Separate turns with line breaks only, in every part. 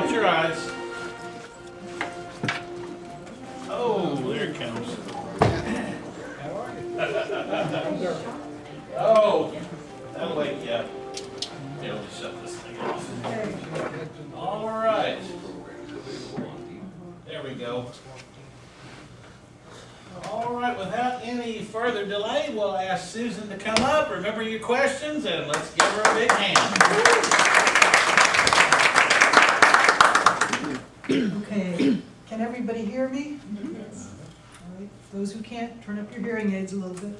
Close your eyes. Oh, there it comes. Oh, that'll wake you up. Be able to shut this thing off. All right. There we go. All right, without any further delay, we'll ask Susan to come up. Remember your questions, and let's give her a big hand.
Okay, can everybody hear me? Yes. All right. Those who can't, turn up your hearing aids a little bit.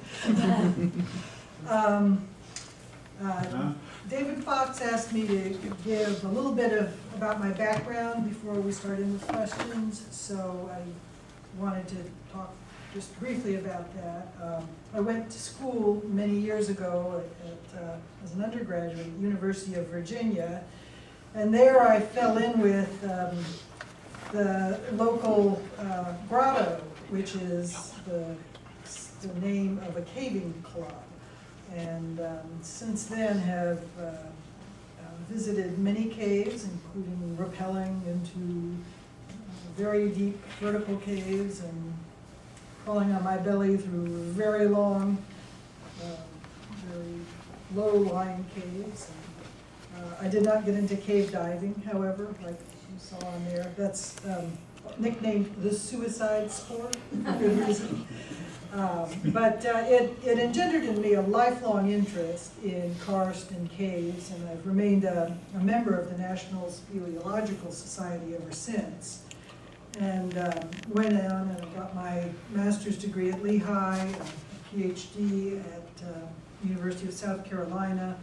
David Fox asked me to give a little bit about my background before we start in with questions, so I wanted to talk just briefly about that. I went to school many years ago as an undergraduate at the University of Virginia, and there I fell in with the local grotto, which is the name of a caving club. And since then have visited many caves, including rappelling into very deep vertical caves and crawling on my belly through very long, very low-lying caves. And, I did not get into cave diving, however, like you saw on there. That's nicknamed the suicide sport for good reason. But it engendered in me a lifelong interest in karst and caves, and I've remained a member of the National Speleological Society ever since. And went on and got my master's degree at Lehigh, a PhD at University of South Carolina.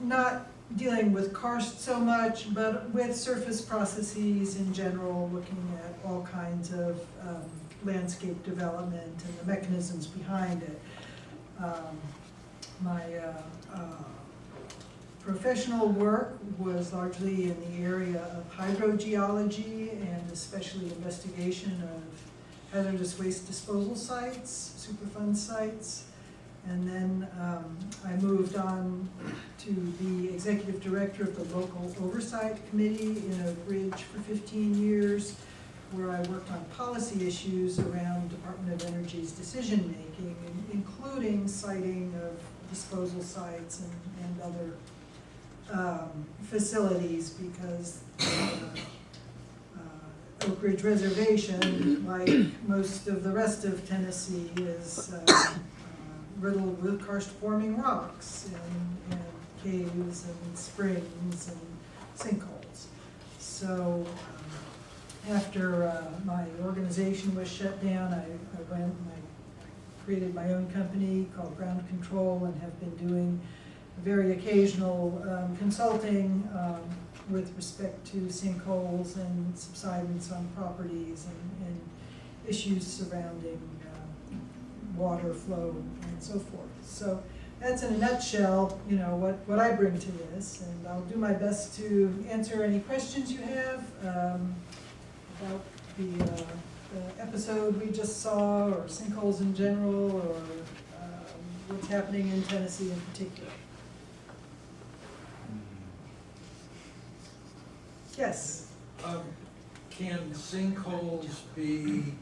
Not dealing with karst so much, but with surface processes in general, looking at all kinds of landscape development and the mechanisms behind it. My professional work was largely in the area of hydrogeology and especially investigation of hazardous waste disposal sites, Superfund sites. And then I moved on to the executive director of the local oversight committee in Oak Ridge for 15 years, where I worked on policy issues around Department of Energy's decision-making, including siting of disposal sites and other facilities, because Oak Ridge Reservation, like most of the rest of Tennessee, is riddled with karst-forming rocks and caves and springs and sinkholes. So after my organization was shut down, I went and I created my own company called Ground Control and have been doing very occasional consulting with respect to sinkholes and subsidence on properties and issues surrounding water flow and so forth. So that's in a nutshell, you know, what I bring to this, and I'll do my best to answer any questions you have about the episode we just saw, or sinkholes in general, or what's happening in Tennessee in particular. Yes?
Can sinkholes be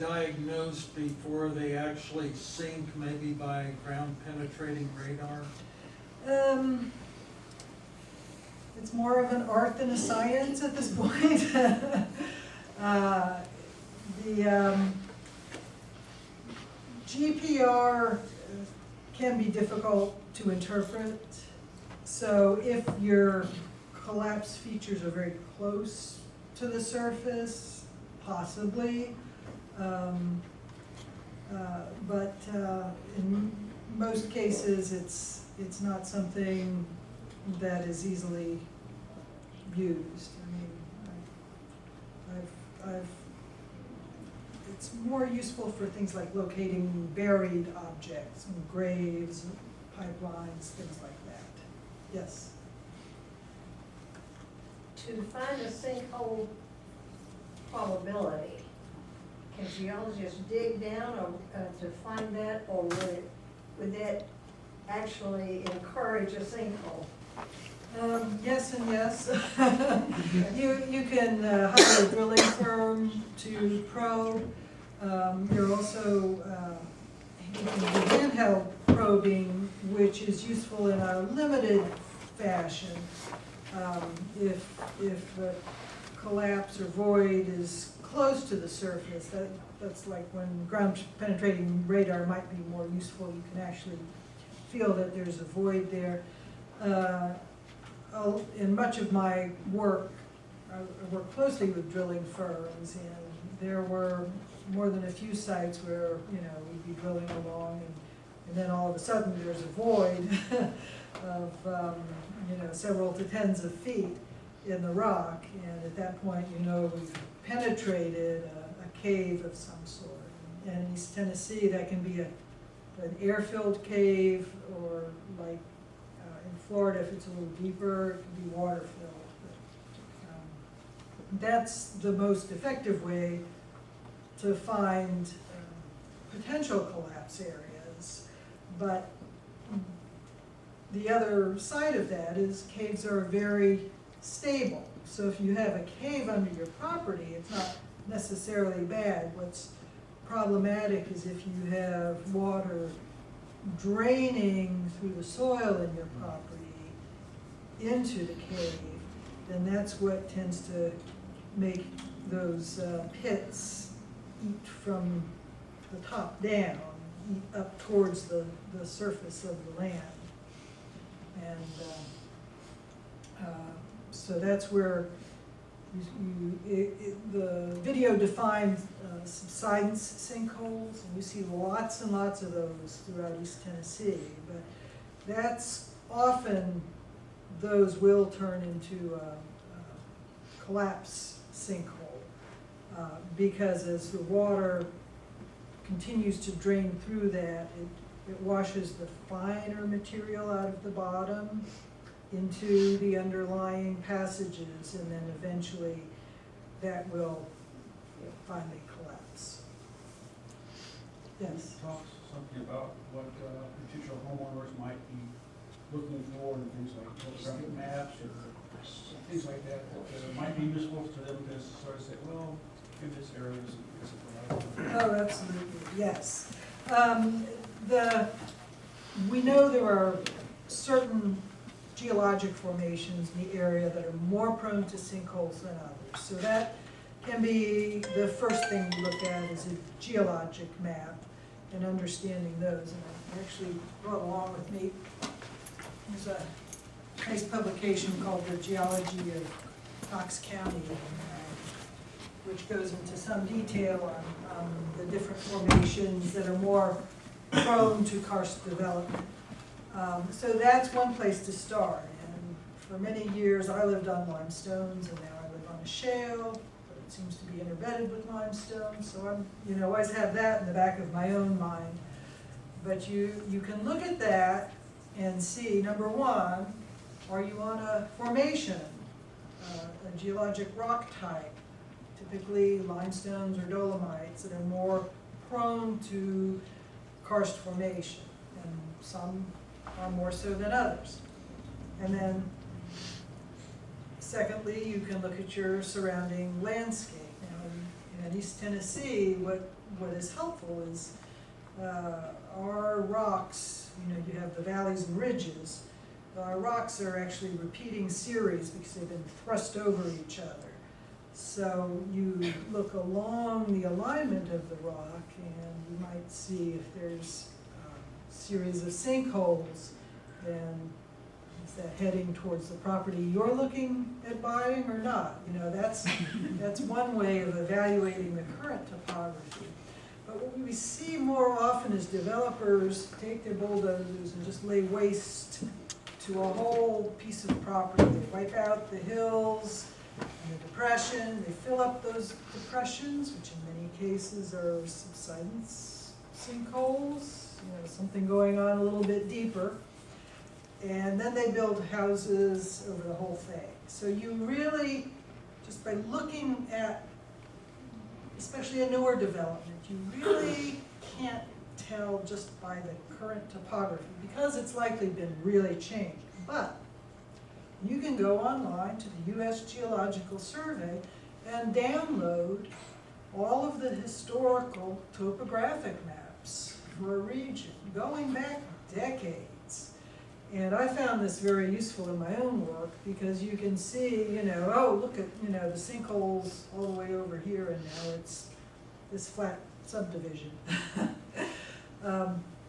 diagnosed before they actually sink, maybe by ground penetrating radar?
It's more of an art than a science at this point. The GPR can be difficult to interpret. So if your collapse features are very close to the surface, possibly. But in most cases, it's not something that is easily used. I mean, it's more useful for things like locating buried objects, and graves, pipelines, things like that. Yes?
To find a sinkhole probability, can geologists dig down to find that, or would that actually encourage a sinkhole?
Yes and yes. You can hire a drilling firm to probe. You're also, you can do handheld probing, which is useful in a limited fashion. If a collapse or void is close to the surface, that's like when ground penetrating radar might be more useful. You can actually feel that there's a void there. In much of my work, I work closely with drilling firms, and there were more than a few sites where, we'd be drilling along, and then all of a sudden there's a void of, several to tens of feet in the rock, and at that point, we've penetrated a cave of some sort. And in East Tennessee, that can be an air-filled cave, or like in Florida, if it's a little deeper, it can be water-filled. But, that's the most effective way to find potential collapse areas. But the other side of that is caves are very stable. So if you have a cave under your property, it's not necessarily bad. What's problematic is if you have water draining through the soil in your property into the cave, then that's what tends to make those pits eat from the top down, eat up towards the surface of the land. And so that's where the video defines subsidence sinkholes, and you see lots and lots of those throughout East Tennessee. But that's often, those will turn into a collapse sinkhole, because as the water continues to drain through that, it washes the finer material out of the bottom into the underlying passages, and then eventually that will finally collapse. Yes?
Talk something about what potential homeowners might be looking for, and things like topographic maps or things like that might be useful to them to sort of say, well, in this area is
Oh, absolutely, yes. We know there are certain geologic formations in the area that are more prone to sinkholes than others. So that can be the first thing you look at, is a geologic map and understanding those. And I actually brought along with me, there's a nice publication called The Geology of Knox County, which goes into some detail on the different formations that are more prone to karst development. So that's one place to start. And for many years, I lived on limestones, and now I live on a shale, but it seems to be interbedded with limestone. So I'm, always have that in the back of my own mind. But you can look at that and see, number one, are you on a formation, a geologic rock type, typically limestones or dolomites, that are more prone to karst formation, and some are more so than others. And then secondly, you can look at your surrounding landscape. Now in East Tennessee, what is helpful is our rocks, you have the valleys and ridges. Our rocks are actually repeating series because they've been thrust over each other. So you look along the alignment of the rock, and you might see if there's a series of sinkholes, then is that heading towards the property you're looking at buying or not? That's one way of evaluating the current topography. But what we see more often is developers take their bulldozers and just lay waste to a whole piece of property. They wipe out the hills and the depression, they fill up those depressions, which in many cases are subsidence sinkholes, something going on a little bit deeper. And then they build houses over the whole thing. So you really, just by looking at, especially a newer development, you really can't tell just by the current topography, because it's likely been really changed. But You can go online to the U.S. Geological Survey and download all of the historical topographic maps for a region going back decades. And I found this very useful in my own work because you can see, oh, look at, the sinkholes all the way over here, and now it's this flat subdivision.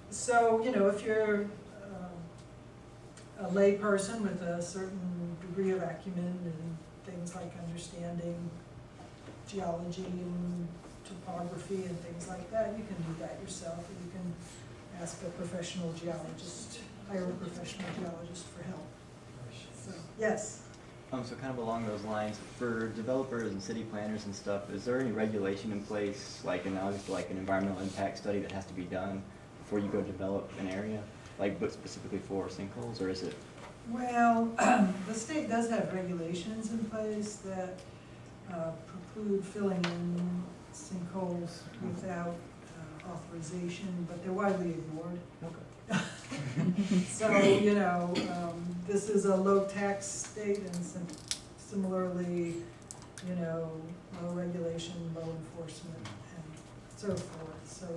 So, if you're a lay person with a certain degree of acumen and things like understanding geology and topography and things like that, you can do that yourself, or you can ask a professional geologist, hire a professional geologist for help. So, yes?
So kind of along those lines, for developers and city planners and stuff, is there any regulation in place, like analogous to like an environmental impact study that has to be done before you go develop an area, like but specifically for sinkholes, or is it?
Well, the state does have regulations in place that preclude filling in sinkholes without authorization, but they're widely ignored.
Okay.
So, this is a low tax state, and similarly, low regulation, low enforcement, and so forth. So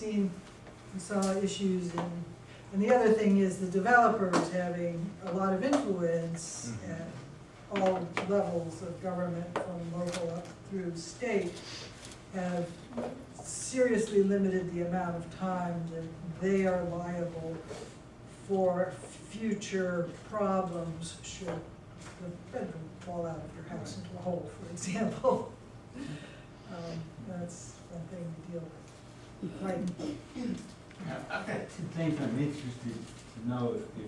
we saw issues and the other thing is the developers having a lot of influence at all levels of government, from local up through state, have seriously limited the amount of time that they are liable for future problems should the bedroom fall out of your house into a hole, for example. That's one thing to deal with. Right.
Now, I've got two things I'm interested to know if you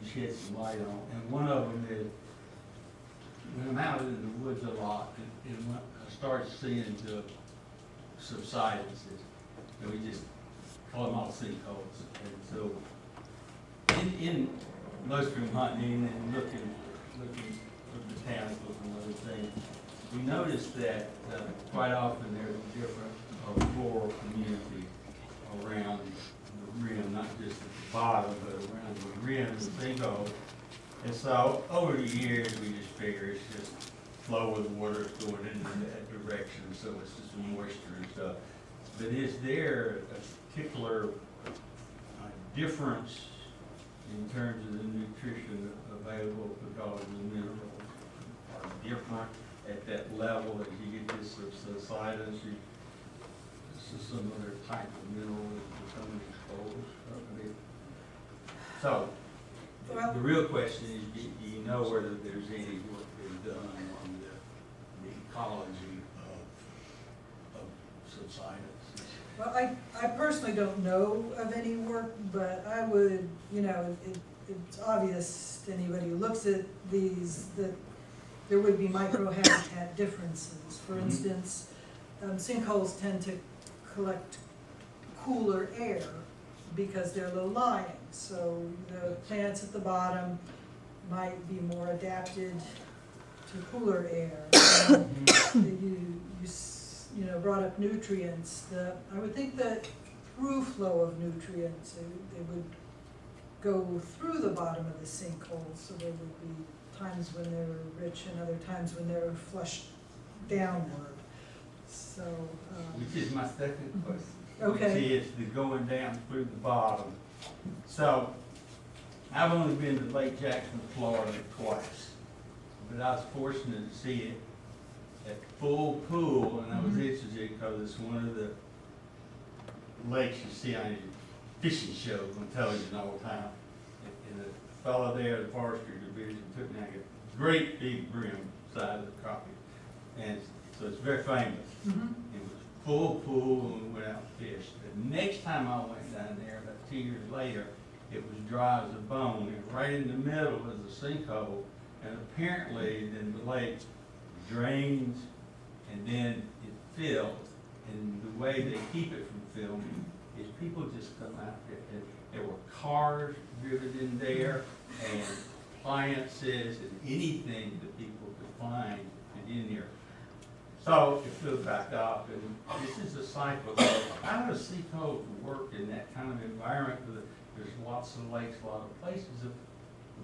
shed some light on. And one of them is, when I'm out in the woods a lot, and when I start seeing the subsidences, and we just call them all sinkholes. And so, in most of hunting and looking at the towns, looking at other things, we notice that quite often there's a different floral community around the rim, not just at the bottom, but around the rim of the sinkhole. And so over the years, we just figure it's just flow of the water is going in that direction, so it's just moisture and stuff. But is there a particular difference in terms of the nutrition available because the minerals are different at that level as you get this subsidence? This is some other type of mineral that's becoming exposed. So, the real question is, do you know whether there's any work being done on the ecology of subsidence?
Well, I personally don't know of any work, but I would, it's obvious to anybody who looks at these that there would be microhabitat differences. For instance, sinkholes tend to collect cooler air because they're low-lying. So the plants at the bottom might be more adapted to cooler air. You brought up nutrients. I would think that through flow of nutrients, they would go through the bottom of the sinkhole, so there would be times when they were rich and other times when they were flushed downward. So,
which is my second question.
Okay.
See, it's the going down through the bottom. So, I've only been to Lake Jackson, Florida twice, but I was fortunate to see it at full pool, and I was interested because it's one of the lakes you see on your fishing shows on television all the time. And the fellow there, the forestry division, took me out a great big brim size of copy, and so it's very famous. It was full pool and we went out and fished. The next time I went down there, about 2 years later, it was dry as a bone. And right in the middle was a sinkhole, and apparently then the lake drains and then it fills. And the way they keep it from filling is people just come out there. And there were cars driven in there and appliances and anything that people could find in there. So it filled back up, and this is a cycle. How does sinkholes work in that kind of environment? There's lots of lakes, a lot of places,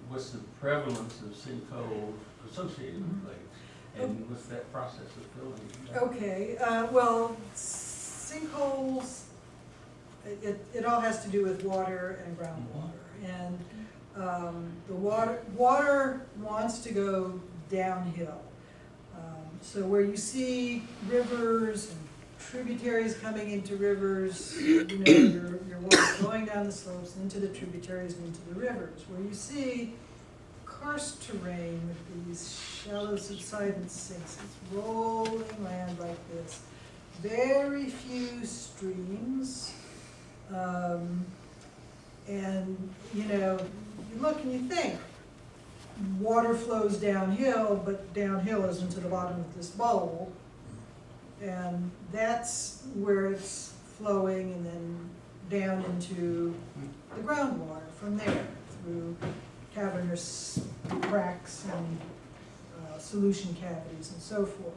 what's the prevalence of sinkholes associated with lakes? And what's that process of filling?
Okay, well, sinkholes, it all has to do with water and groundwater. And the water wants to go downhill. So where you see rivers and tributaries coming into rivers, you know, your water going down the slopes into the tributaries and into the rivers. Where you see karst terrain with these shallow subsidence sinks, it's rolling land like this. Very few streams. And, you know, you look and you think, water flows downhill, but downhill is into the bottom of this bowl. And that's where it's flowing and then down into the groundwater from there through cavernous cracks and solution cavities and so forth.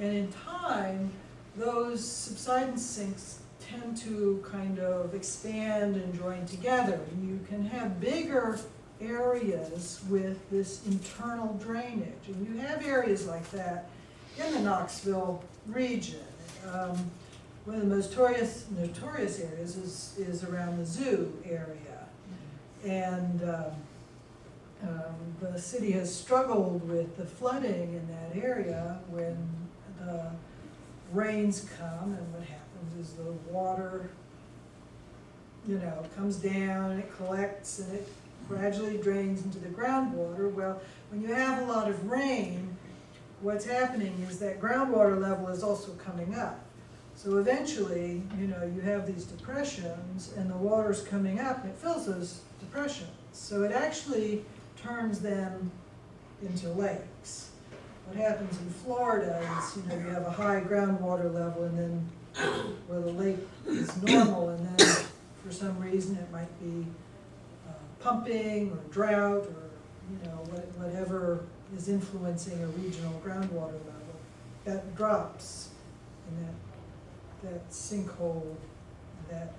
And in time, those subsidence sinks tend to kind of expand and join together. You can have bigger areas with this internal drainage. And you have areas like that in the Knoxville region. One of the most notorious areas is around the zoo area. And the city has struggled with the flooding in that area when the rains come, and what happens is the water, you know, comes down, and it collects, and it gradually drains into the groundwater. Well, when you have a lot of rain, what's happening is that groundwater level is also coming up. So eventually, you know, you have these depressions, and the water's coming up, and it fills those depressions. So it actually turns them into lakes. What happens in Florida is, you know, you have a high groundwater level, and then where the lake is normal, and then for some reason it might be pumping or drought or, you know, whatever is influencing a regional groundwater level, that drops, and that sinkhole, that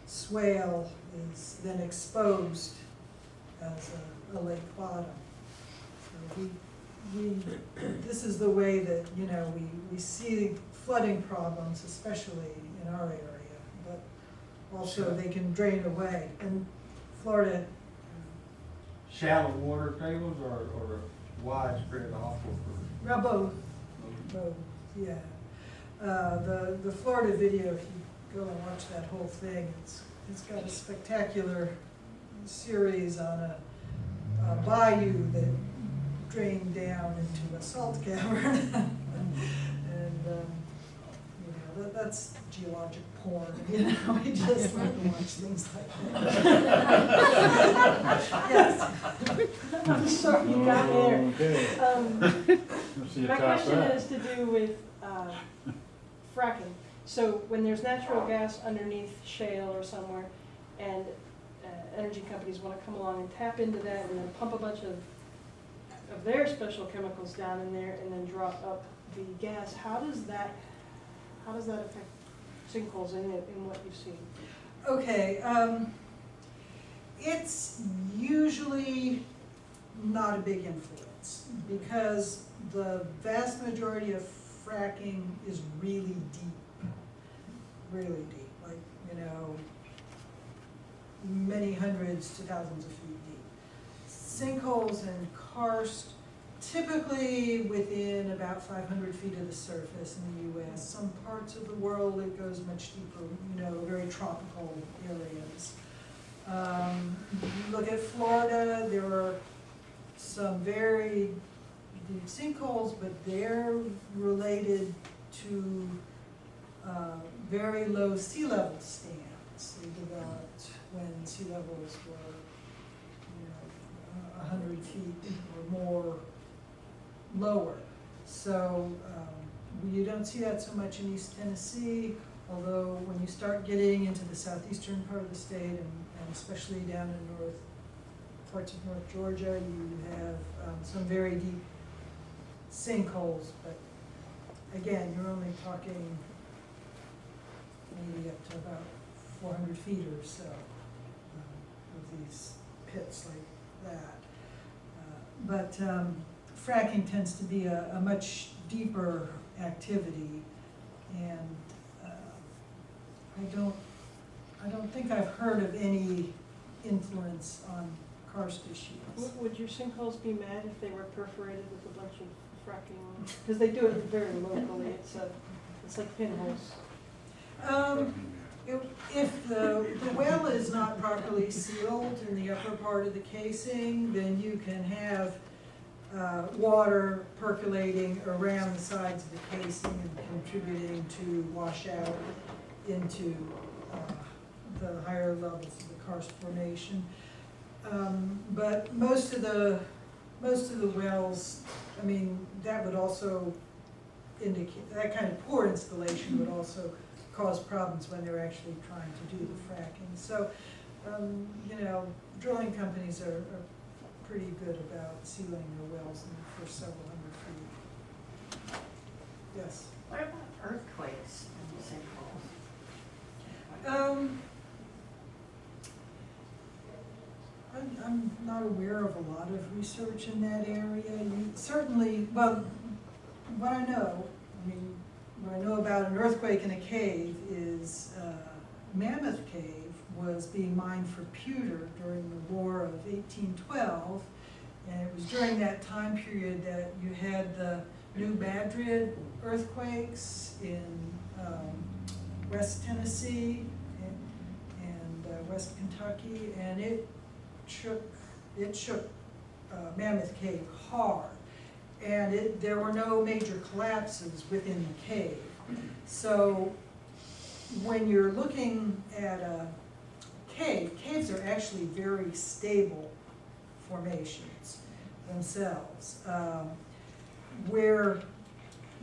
swale is then exposed as a lake bottom. So this is the way that, you know, we see flooding problems, especially in our area, but also they can drain away. And Florida.
Shallow water tables or widespread aquifer?
Both, yeah. The Florida video, if you go and watch that whole thing, it's got a spectacular series on a bayou that drained down into a salt cavern. And, you know, that's geologic porn, you know, we just like to watch things like that. Yes.
I'm sure you got there.
Okay.
My question is to do with fracking. So when there's natural gas underneath shale or somewhere, and energy companies want to come along and tap into that and then pump a bunch of their special chemicals down in there and then drop up the gas, how does that affect sinkholes in what you've seen?
Okay, it's usually not a big influence because the vast majority of fracking is really deep, like, you know, many hundreds to thousands of feet deep. Sinkholes and karst, typically within about 500 feet of the surface in the U.S. Some parts of the world it goes much deeper, you know, very tropical areas. You look at Florida, there are some very deep sinkholes, but they're related to very low sea level stands. They developed when sea levels were, you know, 100 feet or more lower. So you don't see that so much in East Tennessee, although when you start getting into the southeastern part of the state and especially down in parts of North Georgia, you have some very deep sinkholes, but again, you're only talking maybe up to about 400 feet or so of these pits like that. But fracking tends to be a much deeper activity, and I don't think I've heard of any influence on karst issues.
Would your sinkholes be mad if they were perforated with a bunch of fracking? Because they do it very locally, it's like pinholes.
If the well is not properly sealed in the upper part of the casing, then you can have water percolating around the sides of the casing and contributing to wash out into the higher levels of the karst formation. But most of the wells, I mean, that would also indicate, that kind of poor installation would also cause problems when they're actually trying to do the fracking. So, you know, drilling companies are pretty good about sealing their wells for several hundred feet. Yes?
What about earthquakes in sinkholes?
I'm not aware of a lot of research in that area. You certainly, well, what I know about an earthquake in a cave is Mammoth Cave was being mined for pewter during the War of 1812, and it was during that time period that you had the New Madrid earthquakes in West Tennessee and West Kentucky, and it shook Mammoth Cave hard, and there were no major collapses within the cave. So when you're looking at a cave, caves are actually very stable formations themselves. Where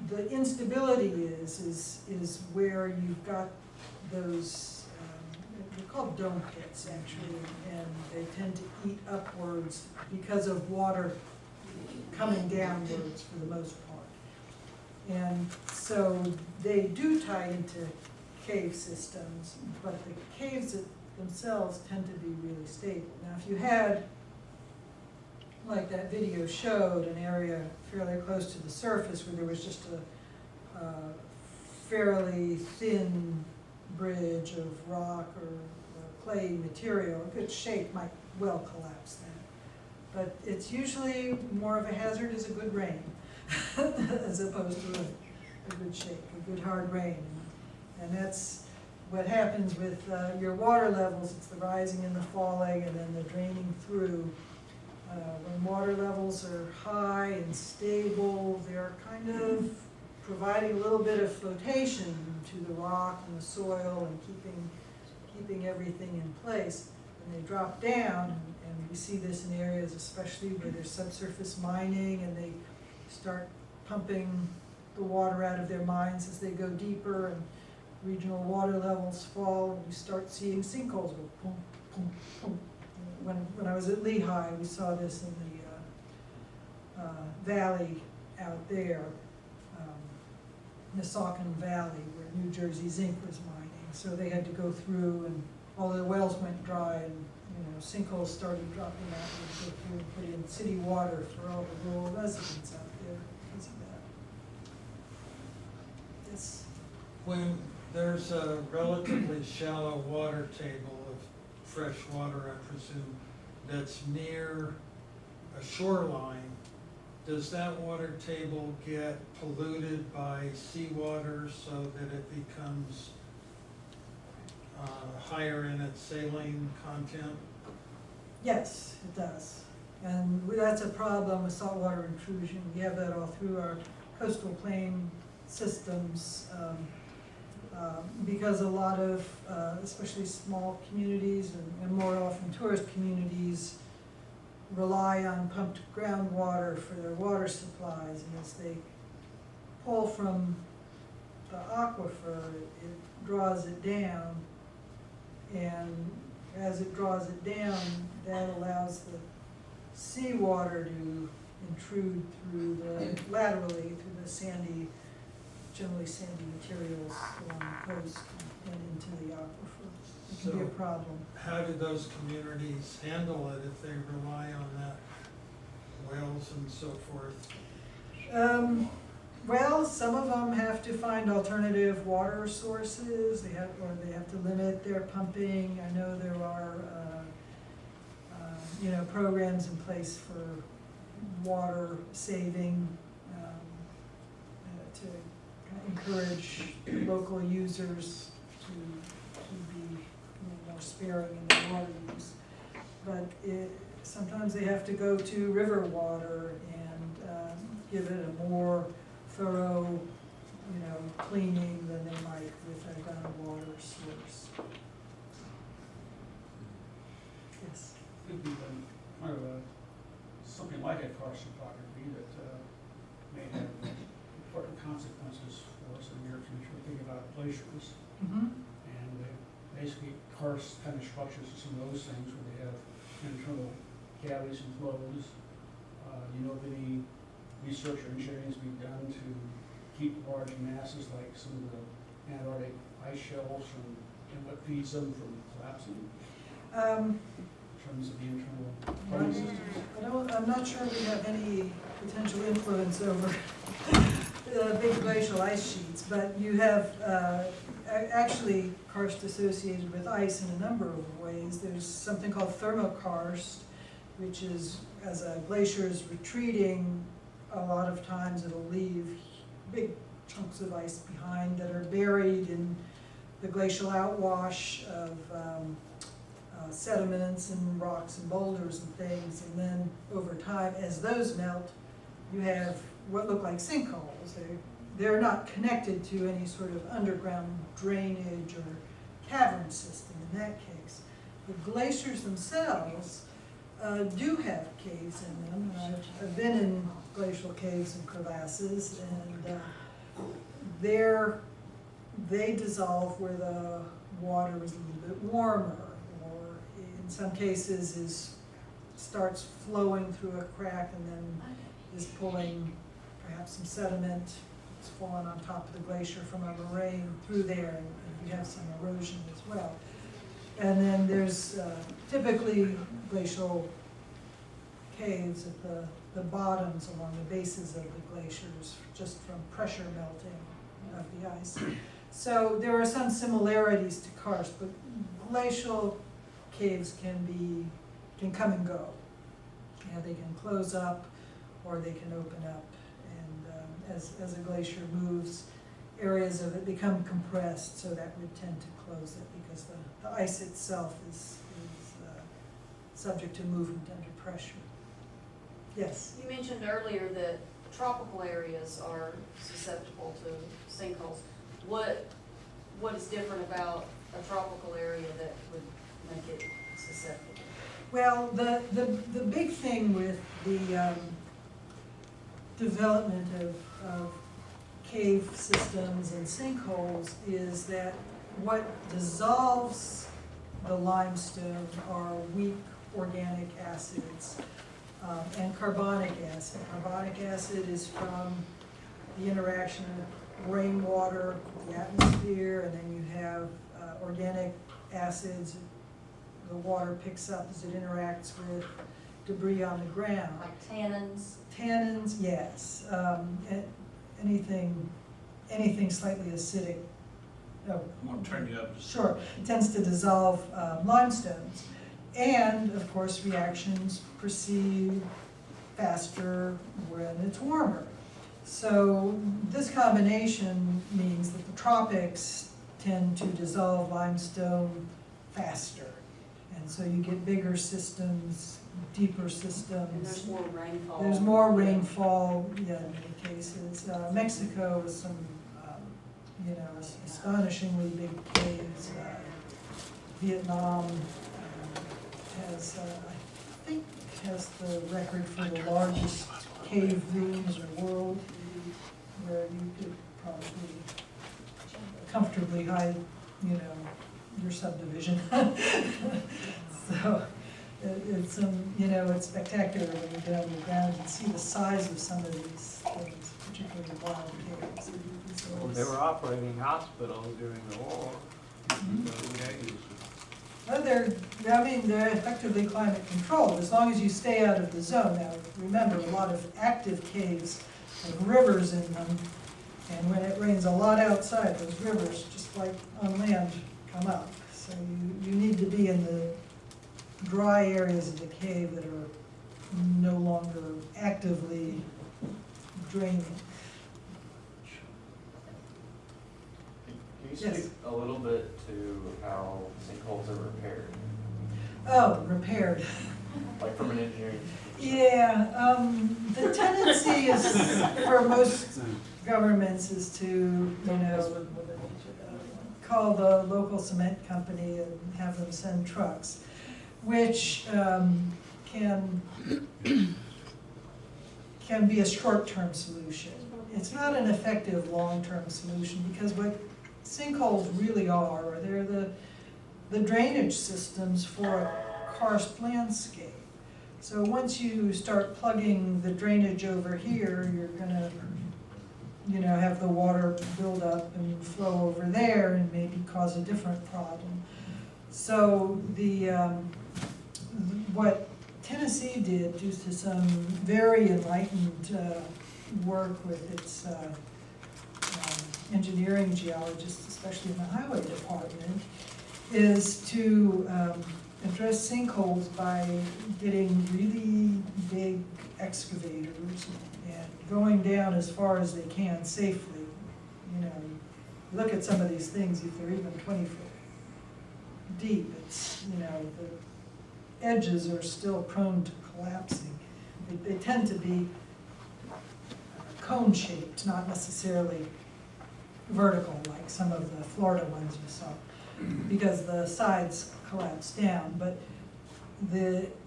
the instability is where you've got those, they're called dome pits actually, and they tend to eat upwards because of water coming downwards for the most part. And so they do tie into cave systems, but the caves themselves tend to be really stable. Now, if you had, like that video showed, an area fairly close to the surface where there was just a fairly thin bridge of rock or clay material, a good shake might well collapse that. But it's usually more of a hazard is a good rain, as opposed to a good shake, a good hard rain. And that's what happens with your water levels. It's the rising and the falling and then the draining through. When water levels are high and stable, they're kind of providing a little bit of flotation to the rock and the soil and keeping everything in place. When they drop down, and we see this in areas especially where there's subsurface mining and they start pumping the water out of their mines as they go deeper and regional water levels fall, and you start seeing sinkholes go boom, boom, boom. When I was at Lehigh, we saw this in the valley out there, Nissaquin Valley, where New Jersey Zinc was mining. So they had to go through, and all the wells went dry, and sinkholes started dropping out, and go through and put in city water for all the rural residents out there because of that. Yes.
When there's a relatively shallow water table of fresh water, I presume, that's near a shoreline, does that water table get polluted by seawater so that it becomes higher in its saline content?
Yes, it does. And that's a problem with saltwater intrusion. We have that all through our coastal plain systems. Because a lot of, especially small communities and more often tourist communities, rely on pumped groundwater for their water supplies, and as they pull from the aquifer, it draws it down, and as it draws it down, that allows the seawater to intrude laterally through the generally sandy materials along the coast and into the aquifer. it can be a
So-
problem.
How do those communities handle it if they rely on that, wells and so forth?
Well, some of them have to find alternative water sources, or they have to limit their pumping. I know there are, programs in place for water saving, to encourage local users to be more sparing in their water use. But sometimes they have to go to river water and give it a more thorough, cleaning than they might with a groundwater source. Yes.
Could be kind of something like a karst topography that may have important consequences for us in the near future. Think about glaciers.
Mm-hmm.
And basically karst kind of structures are some of those things where they have internal cavities and flows. You know of any research or engineering has been done to keep large masses like some of the Antarctic ice shelves and what feeds them from collapsing in terms of the internal plumbing systems?
I'm not sure we have any potential influence over big glacial ice sheets, but you have actually karst associated with ice in a number of ways. There's something called thermokarst, which is, as a glacier is retreating, a lot of times it'll leave big chunks of ice behind that are buried in the glacial outwash of sediments and rocks and boulders and things. And then over time, as those melt, you have what look like sinkholes. They're not connected to any sort of underground drainage or cavern system in that case. The glaciers themselves do have caves in them. I've been in glacial caves and crevasses, and they dissolve where the water is a little bit warmer, or in some cases starts flowing through a crack and then is pulling perhaps some sediment that's fallen on top of the glacier from a moraine through there, and you have some erosion as well. And then there's typically glacial caves at the bottoms along the bases of the glaciers, just from pressure melting of the ice. So there are some similarities to karst, but glacial caves can come and go. Yeah, they can close up or they can open up, and as a glacier moves, areas of it become compressed, so that would tend to close it because the ice itself is subject to movement under pressure. Yes?
You mentioned earlier that tropical areas are susceptible to sinkholes. What is different about a tropical area that would make it susceptible?
Well, the big thing with the development of cave systems and sinkholes is that what dissolves the limestone are weak organic acids and carbonic acid. Carbonic acid is from the interaction of rainwater, the atmosphere, and then you have organic acids the water picks up as it interacts with debris on the ground.
Like tannins?
Tannins, yes. Anything slightly acidic. Oh,
I'm gonna turn you up.
sure, tends to dissolve limestones. And, of course, reactions proceed faster when it's warmer. So this combination means that the tropics tend to dissolve limestone faster. And so you get bigger systems, deeper systems.
And there's more rainfall.
There's more rainfall, yeah, in many cases. Mexico has some, astonishingly big caves. Vietnam has, I think, has the record for the largest cave rooms in the world, where you could probably comfortably hide, your subdivision. So it's it's spectacular when you get underground and see the size of some of these things, particularly wild caves.
Well, they were operating hospitals during the war. So, yeah,
Well, they're effectively climate controlled, as long as you stay out of the zone. Now, remember, a lot of active caves have rivers in them, and when it rains a lot outside, those rivers, just like on land, come up. So you need to be in the dry areas of the cave that are no longer actively draining.
Can you
Yes.
speak a little bit to how sinkholes are repaired,
Oh, repaired.
like from an engineering?
Yeah, the tendency is, for most governments, is to, call the local cement company and have them send trucks, which can be a short-term solution. It's not an effective long-term solution, because what sinkholes really are they're the drainage systems for a karst landscape. So once you start plugging the drainage over here, you're gonna, have the water build up and flow over there and maybe cause a different problem. So what Tennessee did, due to some very enlightened work with its engineering geologists, especially in the highway department, is to address sinkholes by getting really big excavators and going down as far as they can safely. Look at some of these things, if they're even 20 foot deep, it's, the edges are still prone to collapsing. They tend to be cone-shaped, not necessarily vertical like some of the Florida ones you saw, because the sides collapse down. But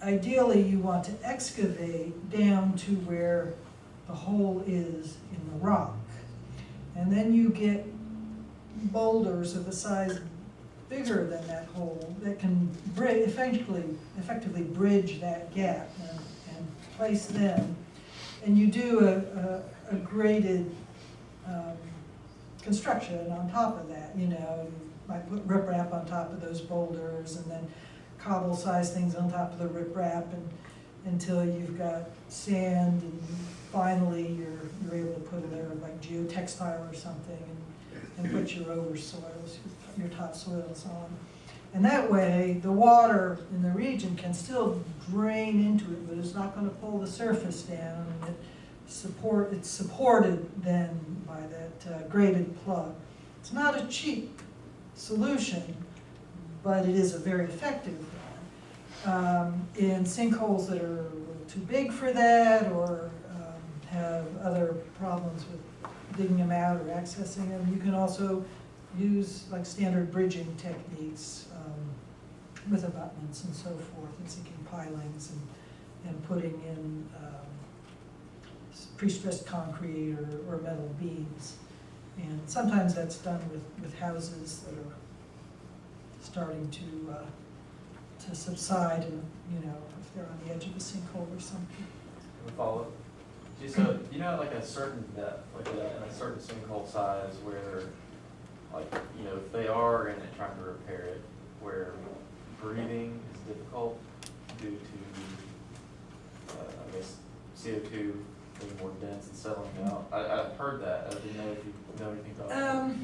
ideally you want to excavate down to where the hole is in the rock. And then you get boulders of a size bigger than that hole that can effectively bridge that gap and place them. And you do a graded construction on top of that. You might put riprap on top of those boulders, and then cobble-sized things on top of the riprap, and until you've got sand, and finally you're able to put there like geotextile or something, and put your oversoils, your topsoils on. And that way, the water in the region can still drain into it, but it's not going to pull the surface down. And it's supported then by that graded plug. It's not a cheap solution, but it is a very effective one. In sinkholes that are a little too big for that, or have other problems with digging them out or accessing them, you can also use like standard bridging techniques with abutments and so forth, and sinking pilings and putting in pre-stressed concrete or metal beams. And sometimes that's done with houses that are starting to subside, and if they're on the edge of a sinkhole or something.
Follow. So like a certain depth, like in a certain sinkhole size, where if they are in it trying to repair it, where breathing is difficult due to I guess CO2 being more dense and settling out. I've heard that. I didn't know if you know anything about that.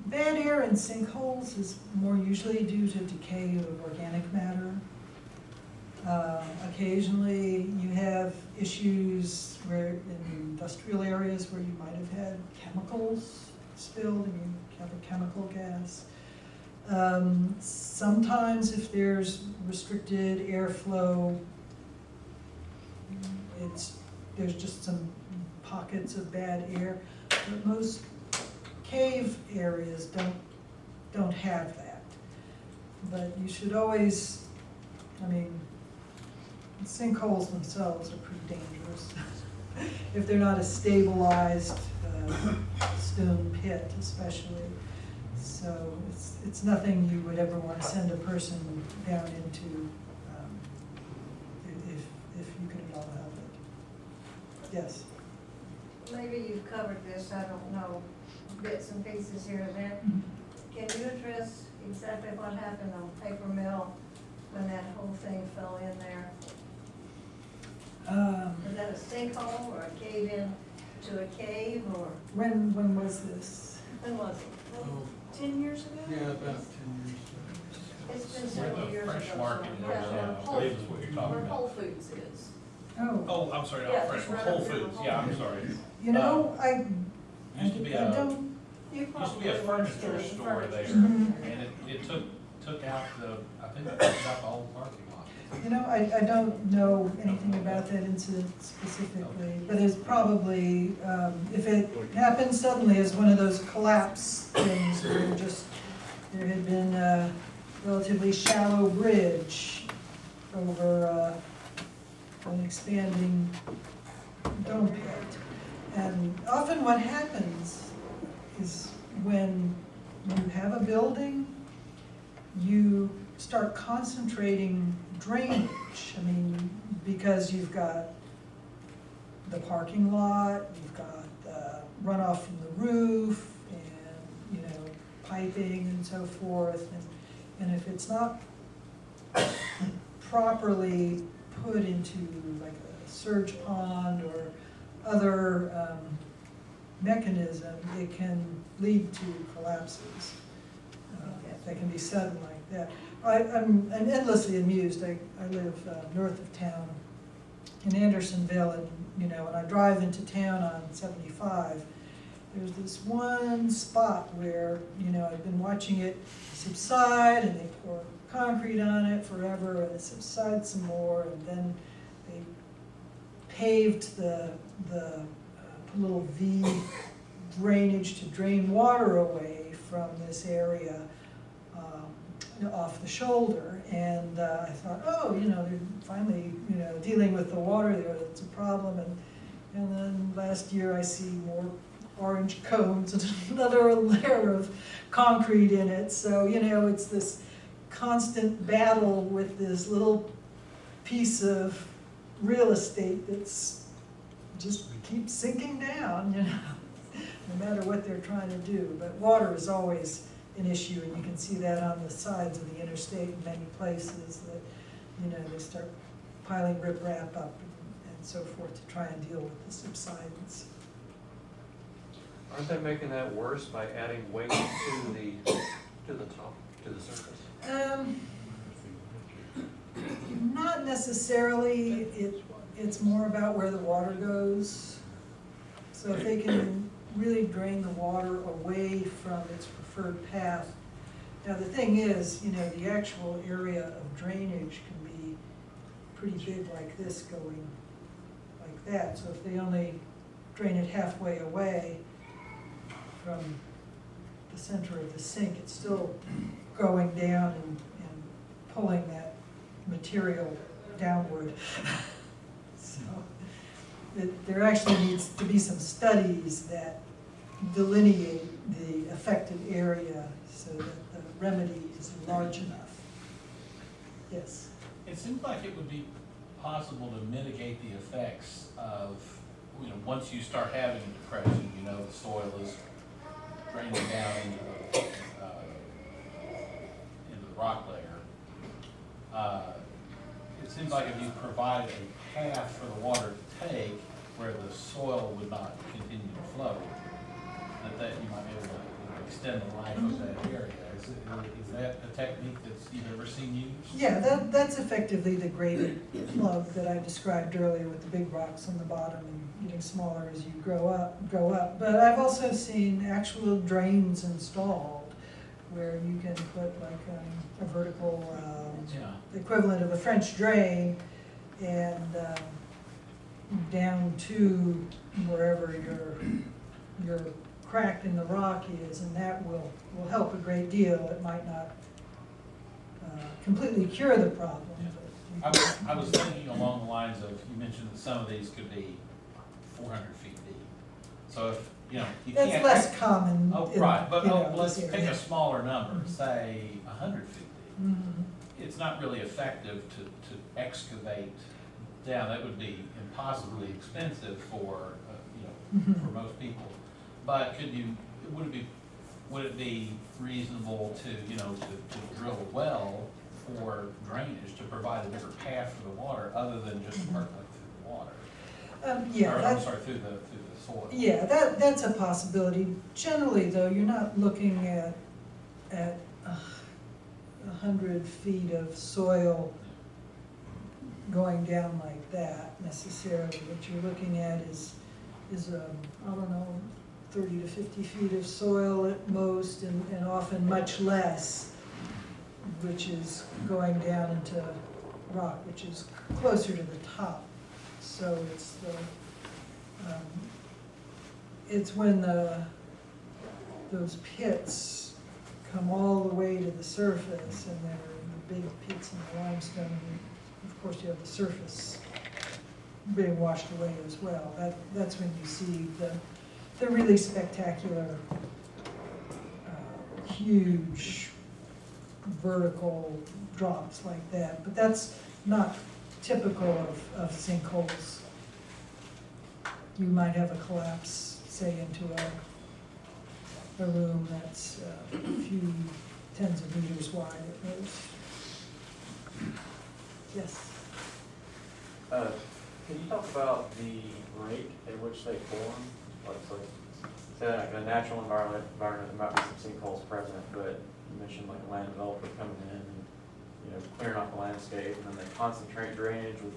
Bad air in sinkholes is more usually due to decay of organic matter. Occasionally you have issues where in industrial areas where you might have had chemicals spilled and you have a chemical gas. Sometimes if there's restricted airflow, there's just some pockets of bad air, but most cave areas don't have that. But you should always, sinkholes themselves are pretty dangerous if they're not a stabilized stone pit, especially. So it's nothing you would ever want to send a person down into if you could at all help it. Yes.
Maybe you've covered this, I don't know, bits and pieces here and there. Can you address exactly what happened on Papermill when that whole thing fell in there? Was that a sinkhole or a cave in to a cave or
When was this?
when was it?
10 years ago?
Yeah, about 10 years.
It's been
Where
several
the
years ago.
Fresh Market is,
Yeah,
I
Whole-
believe is what you're talking
Where Whole
about.
Foods is.
Oh,
Oh, I'm sorry,
Yeah,
not Fresh,
just right
Whole
up there
Foods,
on
yeah,
Whole
I'm sorry.
you know,
Used to be
I
a,
don't,
You
used to
probably
be a
were
furniture
still in
store there,
furniture.
Mhm.
and it took out I think it took out the whole parking lot.
you know, I don't know anything about that incident specifically, but it's probably, if it happened suddenly as one of those collapse things where there had been a relatively shallow bridge over an expanding dome pit. And often what happens is when you have a building, you start concentrating drainage. I mean, because you've got the parking lot, you've got runoff from the roof, and, you know, piping and so forth. And if it's not properly put into like a surge pond or other mechanism, it can lead to collapses. That can be sudden like that. I'm endlessly amused. I live north of town in Andersonville, and you know, when I drive into town on 75, there's this one spot where, you know, I've been watching it subside, and they pour concrete on it forever, and it subsides some more, and then they paved the little V drainage to drain water away from this area off the shoulder. And I thought, oh, you know, they're finally, you know, dealing with the water there, that's a problem. And then last year I see more orange cones and another layer of concrete in it. So, you know, it's this constant battle with this little piece of real estate that's just keeps sinking down, you know, no matter what they're trying to do. But water is always an issue, and you can see that on the sides of the interstate in many places, that, you know, they start piling riprap up and so forth to try and deal with the subsidence.
Aren't they making that worse by adding weight to the top, to the surface?
Not necessarily. It's more about where the water goes. So if they can really drain the water away from its preferred path. Now, the thing is, you know, the actual area of drainage can be pretty big like this going like that. So if they only drain it halfway away from the center of the sink, it's still going down and pulling that material downward. So there actually needs to be some studies that delineate the affected area so that the remedy is large enough. Yes?
It seems like it would be possible to mitigate the effects of, you know, once you start having a depression, you know, the soil is draining down into the rock layer. It seems like if you provided a path for the water to take where the soil would not continue to flow, that you might be able to extend the life of that area. Is that a technique that you've ever seen used?
Yeah, that's effectively the graded plug that I described earlier with the big rocks on the bottom and getting smaller as you go up. But I've also seen actual drains installed where you can put like a vertical equivalent of a French drain and down to wherever your crack in the rock is, and that will help a great deal. It might not completely cure the problem. But
I was thinking along the lines of, you mentioned that some of these could be 400 feet deep. So if, you know, you can't.
That's less common.
Oh,
in,
right, but
you know,
let's
this
pick
area.
a smaller number, say 100 feet deep.
Mhm.
It's not really effective to excavate down. That would be impossibly expensive for, you know,
Mhm.
for most people. But would it be would it be reasonable to, to drill a well for drainage to provide a different path for the water other than just partly through the water?
Yeah,
Or, I'm
that's,
sorry, through the soil.
yeah, that's a possibility. Generally, though, you're not looking at 100 feet of soil going down like that necessarily. What you're looking at is I don't know, 30 to 50 feet of soil at most, and often much less, which is going down into rock, which is closer to the top. So it's when those pits come all the way to the surface, and they're the big pits in the limestone, and of course you have the surface being washed away as well. That's when you see the really spectacular, huge vertical drops like that. But that's not typical of sinkholes. You might have a collapse, say, into a room that's a few tens of meters wide at most. Yes?
Can you talk about the rate at which they form? Like, say like a natural environment, there might be some sinkholes present, but you mentioned like a land developer coming in and, clearing off the landscape, and then they concentrate drainage with,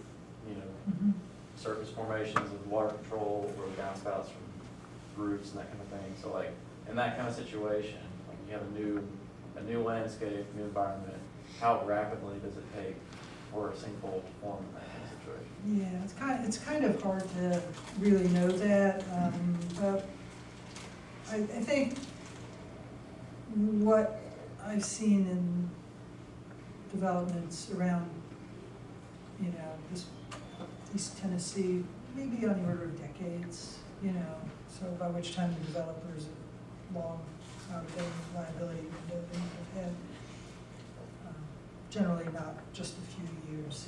surface formations of water control or downspouts from roots and that kind of thing. So like, in that kind of situation, like you have a new landscape, new environment, how rapidly does it take for a sinkhole to form in that kind of situation?
Yeah, it's kind of hard to really know that. But I think what I've seen in developments around, this East Tennessee, maybe on the order of decades, so by which time the developers have long out of their liability window, and have had generally not just a few years.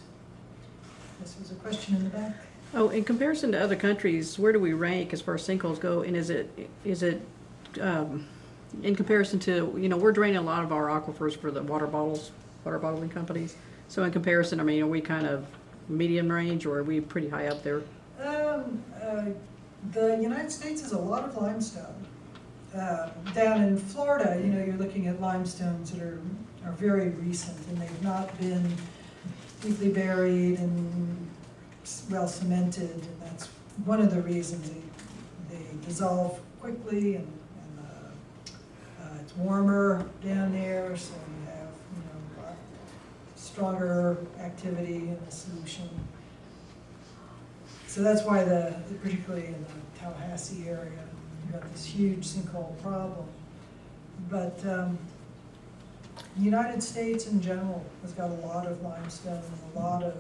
This was a question in the back.
Oh, in comparison to other countries, where do we rank as far as sinkholes go? And is it in comparison to, we're draining a lot of our aquifers for the water bottling companies. So in comparison, are we kind of medium range, or are we pretty high up there?
The United States has a lot of limestone. Down in Florida, you're looking at limestones that are very recent, and they've not been deeply buried and well cemented, and that's one of the reasons they dissolve quickly, and it's warmer down there, so you have a lot stronger activity in the solution. So that's why particularly in the Tallahassee area, you've got this huge sinkhole problem. But the United States in general has got a lot of limestone and a lot of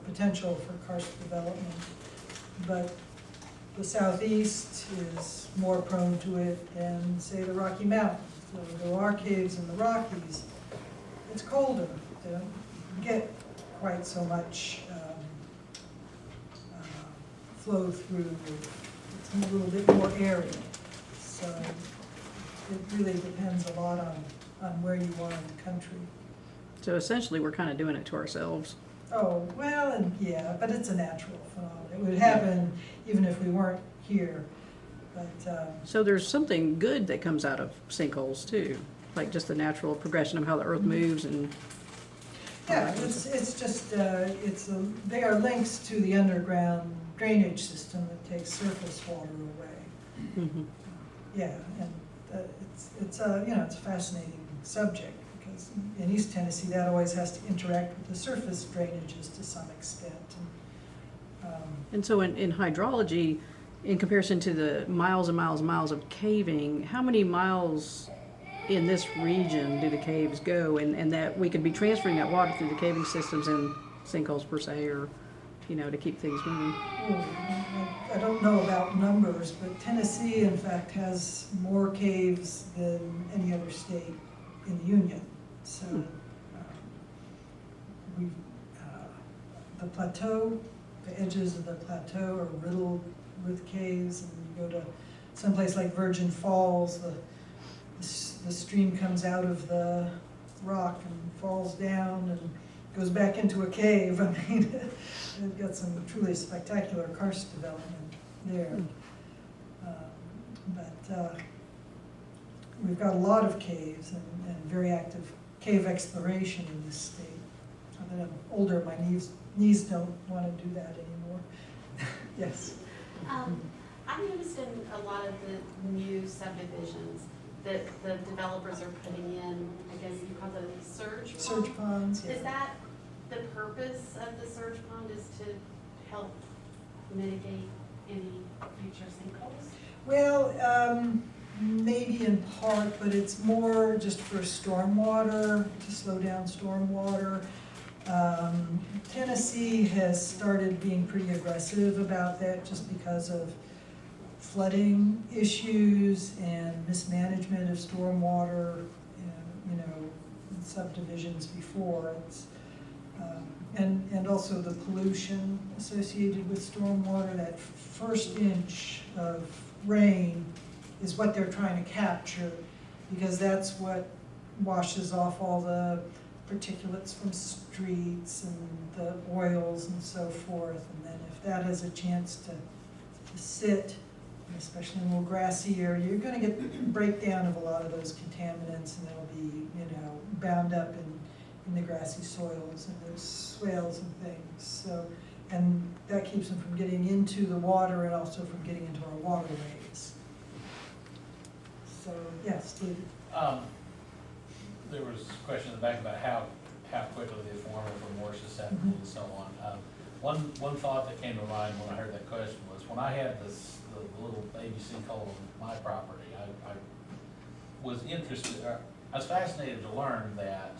potential for karst development. But the Southeast is more prone to it than, say, the Rocky Mountains. So there are caves in the Rockies. It's colder. They don't get quite so much flow through. It's a little bit more area. So it really depends a lot on where you are in the country.
So essentially, we're kind of doing it to ourselves.
Oh, well, and yeah, but it's a natural phenomenon. It would happen even if we weren't here. But
So there's something good that comes out of sinkholes too, like just the natural progression of how the earth moves and.
yeah, it's just they are links to the underground drainage system that takes surface water away.
Mm-hmm.
Yeah, and it's a fascinating subject, because in East Tennessee that always has to interact with the surface drainages to some extent.
And so in hydrology, in comparison to the miles and miles and miles of caving, how many miles in this region do the caves go, and that we could be transferring that water through the caving systems and sinkholes per se, or to keep things moving?
I don't know about numbers, but Tennessee, in fact, has more caves than any other state in the Union. So the plateau, the edges of the plateau are riddled with caves, and you go to someplace like Virgin Falls, the stream comes out of the rock and falls down and goes back into a cave. I mean, they've got some truly spectacular karst development there. But we've got a lot of caves and very active cave exploration in this state. Now that I'm older, my knees don't want to do that anymore. Yes.
I've noticed in a lot of the new subdivisions that the developers are putting in, I guess you call it surge ponds.
Surge ponds, yeah.
Is that the purpose of the surge pond, is to help mitigate any future sinkholes?
Well, maybe in part, but it's more just for stormwater, to slow down stormwater. Tennessee has started being pretty aggressive about that just because of flooding issues and mismanagement of stormwater, you know, in subdivisions before. It's, and also the pollution associated with stormwater. That first inch of rain is what they're trying to capture, because that's what washes off all the particulates from streets and the oils and so forth. And then if that has a chance to sit, especially in a more grassy area, you're going to get breakdown of a lot of those contaminants, and they'll be, you know, bound up in the grassy soils and those swales and things. So, and that keeps them from getting into the water and also from getting into our waterways. So, yes, David.
There was a question in the back about how quickly they form, if we're more susceptible and so on. One thought that came to mind when I heard that question was, when I had the little baby sinkhole on my property, I was interested, I was fascinated to learn that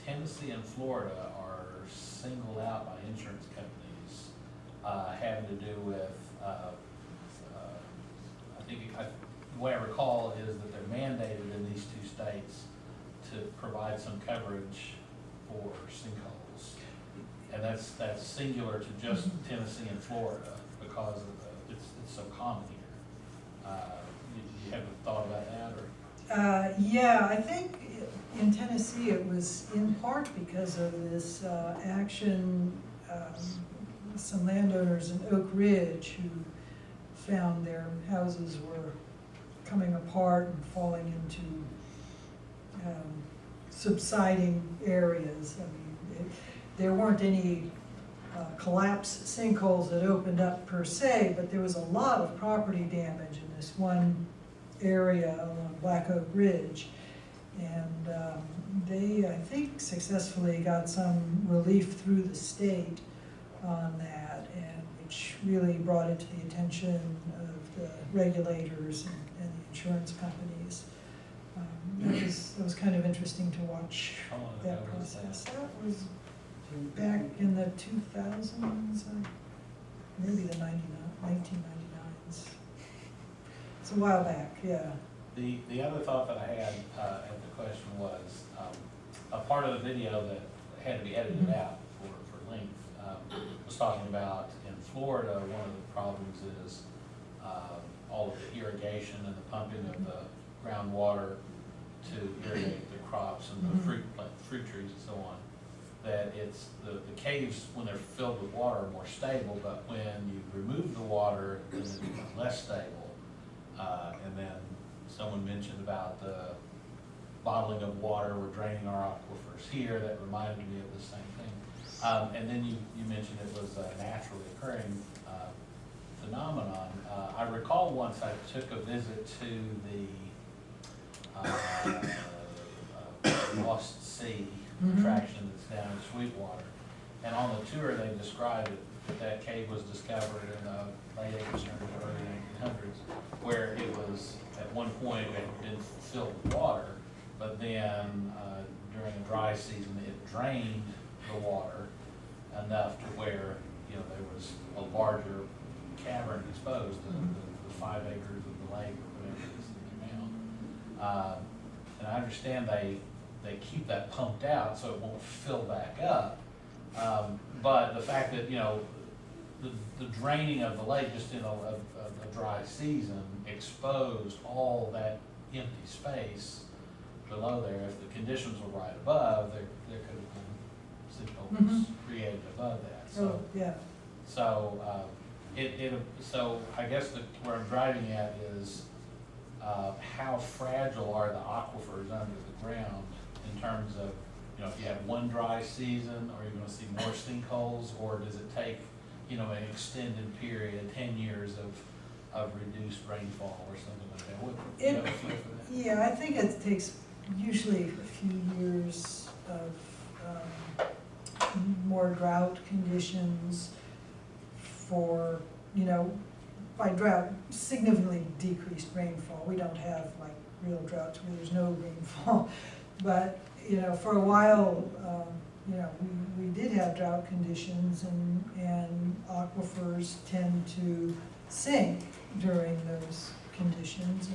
Tennessee and Florida are singled out by insurance companies having to do with, the way I recall is that they're mandated in these two states to provide some coverage for sinkholes. And that's singular to just Tennessee and Florida because of it's so common here. You haven't thought about that, or?
Yeah, I think in Tennessee it was in part because of this action, some landowners in Oak Ridge who found their houses were coming apart and falling into subsiding areas. I mean, there weren't any collapsed sinkholes that opened up per se, but there was a lot of property damage in this one area along Black Oak Ridge. And they, I think, successfully got some relief through the state on that, and which really brought it to the attention of the regulators and the insurance companies. That was kind of interesting to watch that process. That was back in the 2000s, maybe the 1999s. It's a while back, yeah.
The other thought that I had at the question was, a part of the video that had to be edited out for length was talking about in Florida, one of the problems is all of the irrigation and the pumping of the groundwater to irrigate the crops and the fruit trees and so on. That it's the caves, when they're filled with water, are more stable, but when you remove the water, then it becomes less stable. And then someone mentioned about the bottling of water, we're draining our aquifers here. That reminded me of the same thing. And then you mentioned it was a naturally occurring phenomenon. I recall once I took a visit to the Lost Sea attraction that's down in Sweetwater. And on the tour, they described it, that cave was discovered in the late 1800s, early 1900s, where it was, at one point, it had been filled with water, but then during the dry season, it drained the water enough to where, you know, there was a larger cavern exposed, the 5 acres of the lake or whatever it is that came out. And I understand they keep that pumped out so it won't fill back up. But the fact that, you know, the draining of the lake just in a dry season exposed all that empty space below there. If the conditions were right above, there could have been sinkholes created above that. So,
Oh, yeah.
so, so I guess where I'm driving at is, how fragile are the aquifers under the ground in terms of, you know, if you have one dry season, are you gonna see more sinkholes, or does it take, you know, an extended period, 10 years of reduced rainfall or something like that? What, do you have a feel for that?
Yeah, I think it takes usually a few years of more drought conditions for, you know, by drought, significantly decreased rainfall. We don't have like real droughts where there's no rainfall, but, you know, for a while, you know, we did have drought conditions, and aquifers tend to sink during those conditions,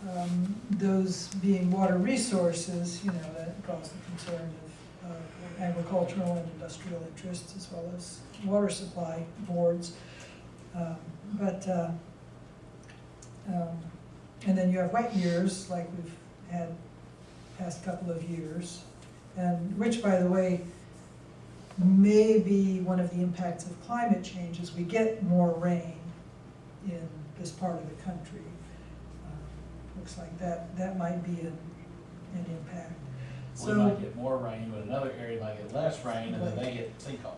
and those being water resources, you know, that draws the concern of agricultural and industrial interests, as well as water supply boards. And then you have wet years, like we've had past couple of years, and which, by the way, may be one of the impacts of climate change, is we get more rain in this part of the country. Looks like that might be an impact.
We might get more rain, but another area might get less rain, and then they get sinkholes.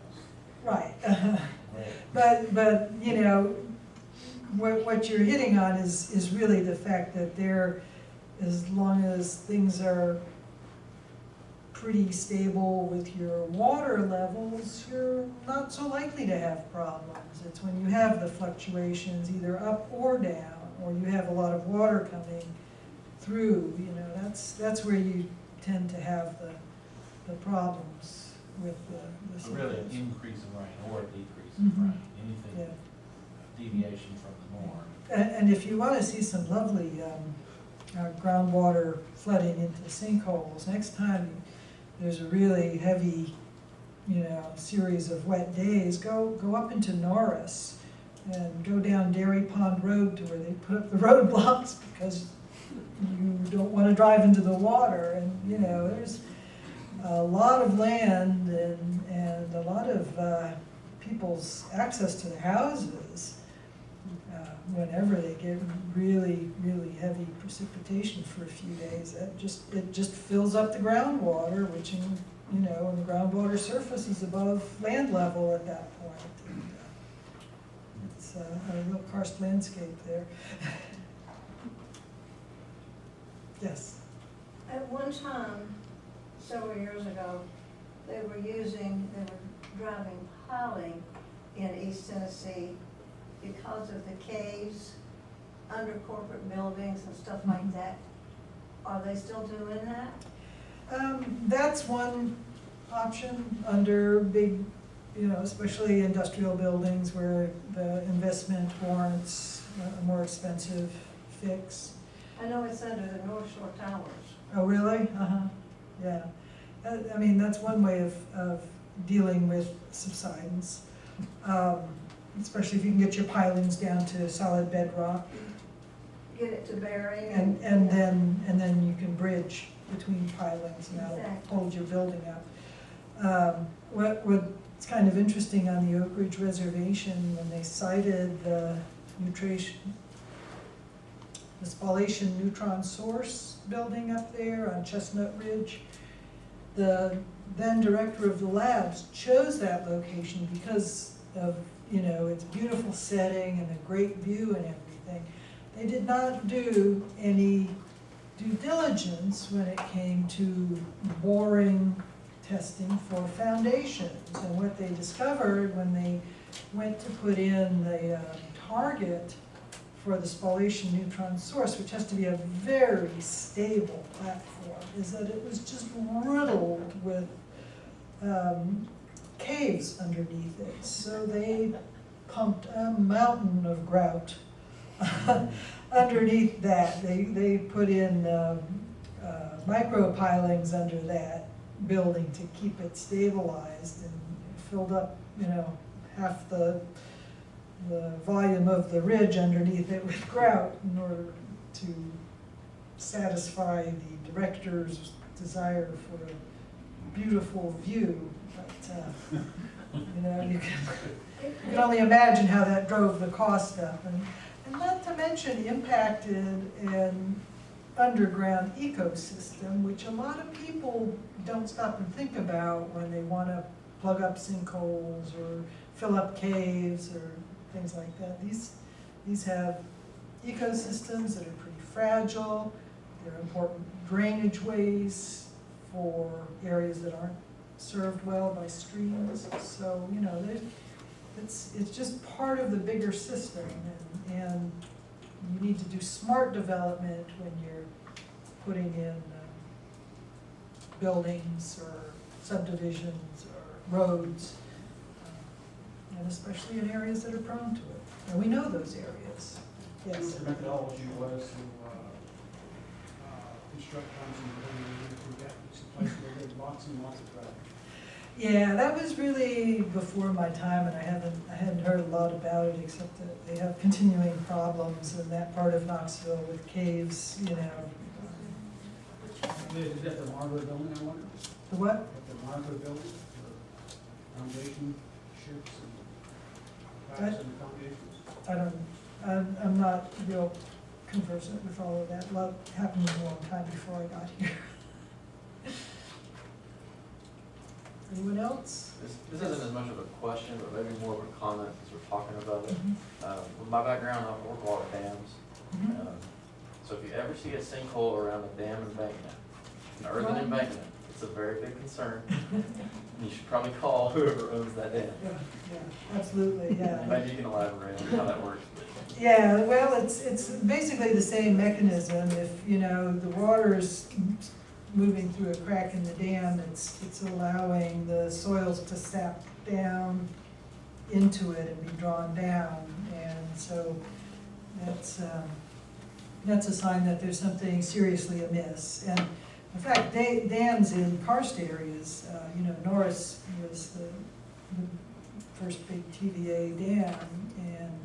Right.
Right.
But you know, what you're hitting on is really the fact that there, as long as things are pretty stable with your water levels, you're not so likely to have problems. It's when you have the fluctuations either up or down, or you have a lot of water coming through, you know, that's where you tend to have the problems with the
Really an
sinkholes.
increase in rain or a decrease in
Mhm.
rain, anything deviation from the norm.
And if you want to see some lovely groundwater flooding into sinkholes, next time there's a really heavy, you know, series of wet days, go up into Norris and go down Dairy Pond Road to where they put up the roadblocks because you don't want to drive into the water. And, you know, there's a lot of land and a lot of people's access to the houses whenever they get really, really heavy precipitation for a few days. It just fills up the groundwater, which, you know, and the groundwater surface is above land level at that point. And, it's a real karst landscape there. Yes.
At one time, several years ago, they were driving piling in East Tennessee because of the caves under corporate buildings and stuff like that. Are they still doing that?
That's one option under big, you know, especially industrial buildings where the investment warrants a more expensive fix.
I know it's under the North Shore Towers.
Oh, really? Uh-huh, yeah. I mean, that's one way of dealing with subsidence, especially if you can get your pilings down to solid bedrock.
Get it to bury.
And then you can bridge between pilings, and that'll
Exactly.
hold your building up. What's kind of interesting on the Oak Ridge Reservation, when they cited the spallation neutron source building up there on Chestnut Ridge, the then director of the labs chose that location because of, you know, its beautiful setting and a great view and everything. They did not do any due diligence when it came to boring testing for foundations. And what they discovered when they went to put in the target for the spallation neutron source, which has to be a very stable platform, is that it was just riddled with caves underneath it. So they pumped a mountain of grout underneath that. They put in micro pilings under that building to keep it stabilized, and filled up, you know, half the volume of the ridge underneath it with grout in order to satisfy the director's desire for a beautiful view. But, you know, you can only imagine how that drove the cost up. And not to mention impacted an underground ecosystem, which a lot of people don't stop and think about when they want to plug up sinkholes or fill up caves or things like that. These have ecosystems that are pretty fragile. They're important drainage ways for areas that aren't served well by streams. So, you know, it's just part of the bigger system, and you need to do smart development when you're putting in buildings or subdivisions or roads, and especially in areas that are prone to it. And we know those areas. Yes.
The methodology was to construct homes in it's a place where there's lots and lots of traffic.
Yeah, that was really before my time, and I hadn't heard a lot about it, except that they have continuing problems in that part of Knoxville with caves, you know.
Is that the Margaret building, I wonder?
The what?
At the Margaret building, the foundation ships and pipes and foundations?
I'm not real conversant with all of that. A lot happened a long time before I got here. Anyone else?
This isn't as much of a question, but maybe more of a comment as we're talking about it.
Mhm.
With my background, I work a lot with dams.
Mhm.
So if you ever see a sinkhole around a dam embankment, an earthen
Right.
embankment, it's a very big concern. You should probably call whoever owns that dam.
Yeah, absolutely, yeah.
Maybe you can elaborate on how that works.
Yeah, well, it's basically the same mechanism. If, you know, the water's moving through a crack in the dam, it's allowing the soils to sap down into it and be drawn down. And so that's a sign that there's something seriously amiss. And in fact, dams in karst areas, you know, Norris was the first big TVA dam, and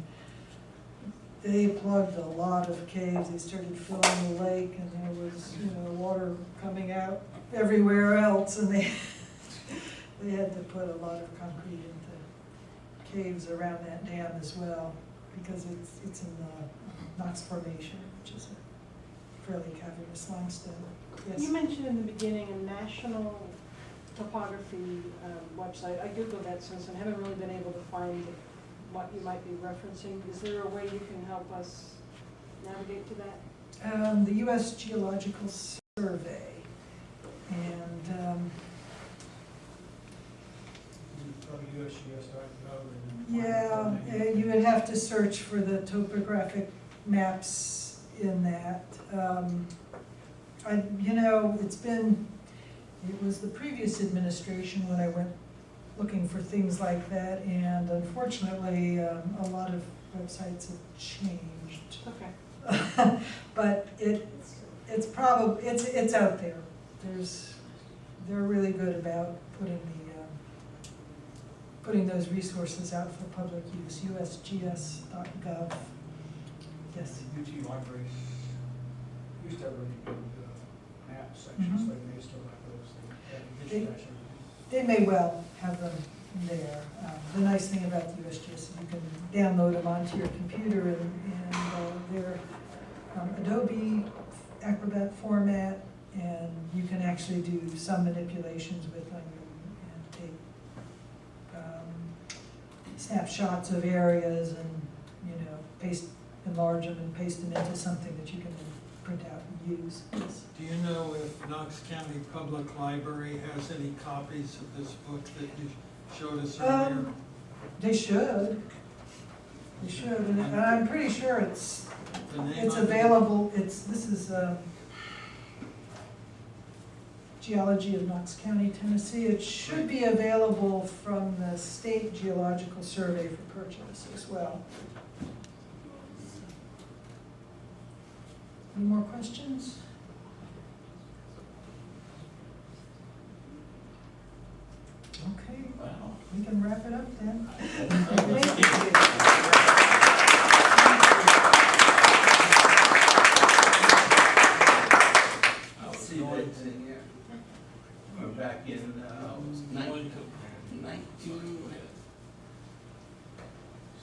they plugged a lot of caves. They started filling the lake, and there was, you know, water coming out everywhere else, and they had to put a lot of concrete into caves around that dam as well, because it's in the Knox Formation, which is a fairly cavernous limestone. Yes.
You mentioned in the beginning a national topography website. I Googled that since and haven't really been able to find what you might be referencing. Is there a way you can help us navigate to that?
The U.S. Geological Survey, and
Probably USGS.gov.
yeah, you would have to search for the topographic maps in that. You know, it was the previous administration when I went looking for things like that, and unfortunately, a lot of websites have changed.
Okay.
But it's out there. They're really good about putting those resources out for public use. USGS.gov. Yes.
UT libraries used to have really good map sections,
Mhm.
like they still have those.
They-
They digitize
They may well have them there. The nice thing about the USGS is you can download them onto your computer, and they're Adobe Acrobat format, and you can actually do some manipulations with them and take snapshots of areas and, you know, enlarge them and paste them into something that you can then print out and use. Yes.
Do you know if Knox County Public Library has any copies of this book that you showed us earlier?
They should. They should, and I'm pretty sure it's
The name of it?
available. This is Geology of Knox County, Tennessee. It should be available from the State Geological Survey for purchase as well. Any more questions? Okay,
Wow.
we can wrap it up then.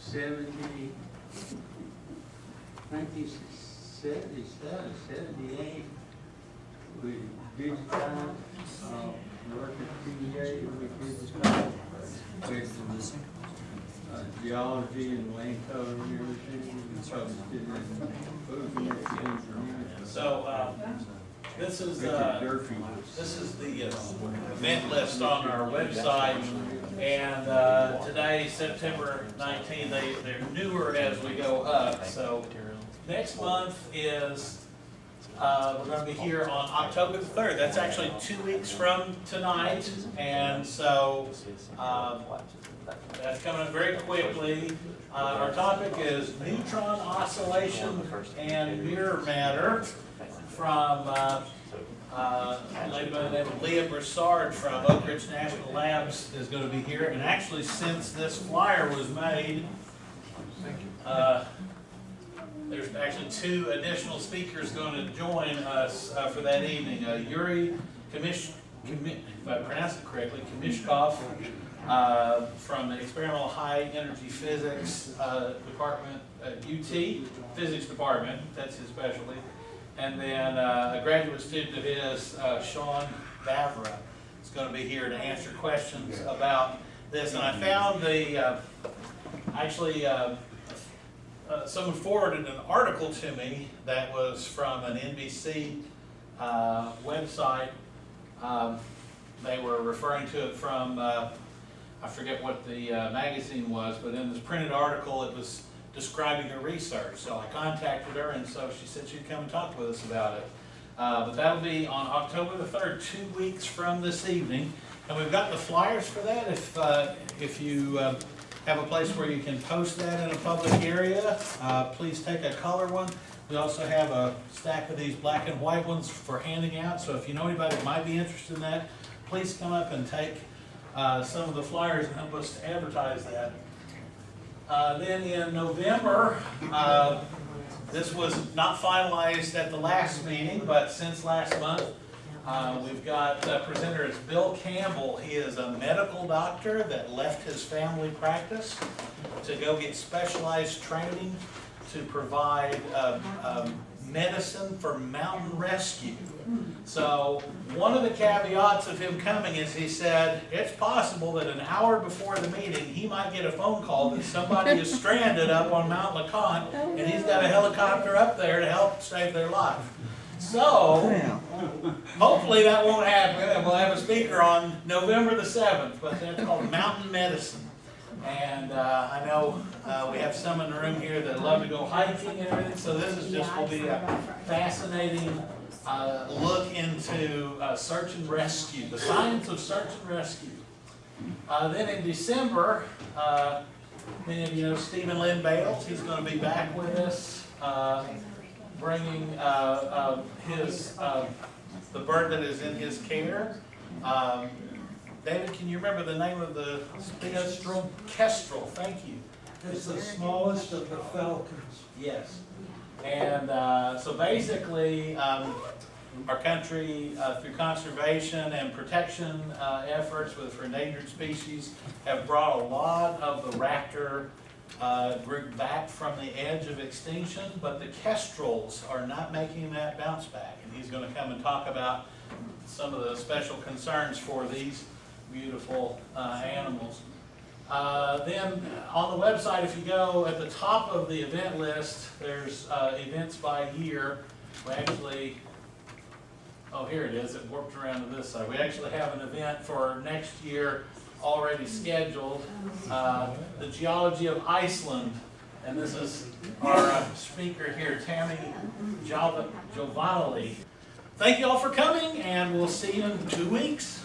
1977, 78, we digitized, worked at PEA, we digitized, with geology and land cover and everything, we published it in Food Engineering.
So, this is the event list on our website, and today, September 19th, they're newer as we go up. So next month is, we're going to be here on October the 3rd. That's actually 2 weeks from tonight, and so that's coming up very quickly. Our topic is neutron oscillation and mirror matter from a lady by the name of Leah Broussard from Oak Ridge National Labs is going to be here. And actually, since this flyer was made, there's actually 2 additional speakers going to join us for that evening. Yuri if I pronounce it correctly, Kamishkov from the Experimental High Energy Physics Department at UT, Physics Department, that's his specialty. And then a graduate student of his, Sean Bavra, is going to be here to answer questions about this. And I found someone forwarded an article to me that was from an NBC website. They were referring to it from, I forget what the magazine was, but in this printed article it was describing her research. So I contacted her, and so she said she'd come and talk with us about it. But that'll be on October the 3rd, 2 weeks from this evening. And we've got the flyers for that. If you have a place where you can post that in a public area, please take a color one. We also have a stack of these black and white ones for handing out. So if you know anybody that might be interested in that, please come up and take some of the flyers and help us to advertise that. Then in November, this was not finalized at the last meeting, but since last month, we've got a presenter is Bill Campbell. He is a medical doctor that left his family practice to go get specialized training to provide medicine for mountain rescue. So one of the caveats of him coming is he said it's possible that an hour before the meeting he might get a phone call that somebody is stranded up on Mount LeConte and he's got a helicopter up there to help save their life. So hopefully that won't happen, and we'll have a speaker on November the 7th, but that's called Mountain Medicine. And I know we have some in the room here that love to go hiking and everything, so this is just will be a fascinating look into search and rescue, the science of search and rescue. Then in December, many of you know Stephen Lynn Bales. He's going to be back with us, bringing the bird that is in his care. David, can you remember the name of the kestrel? Kestrel, thank you.
It's the smallest of the falcons.
Yes. And so basically, our country, through conservation and protection efforts for endangered species, have brought a lot of the raptor group back from the edge of extinction, but the kestrels are not making that bounce back. And he's going to come and talk about some of the special concerns for these beautiful animals. Then on the website, if you go at the top of the event list, there's events by year. We actually, oh here it is, it warped around to this side. We actually have an event for next year already scheduled, the geology of Iceland. And this is our speaker here, Tammy Jovanali. Thank you all for coming, and we'll see you in 2 weeks.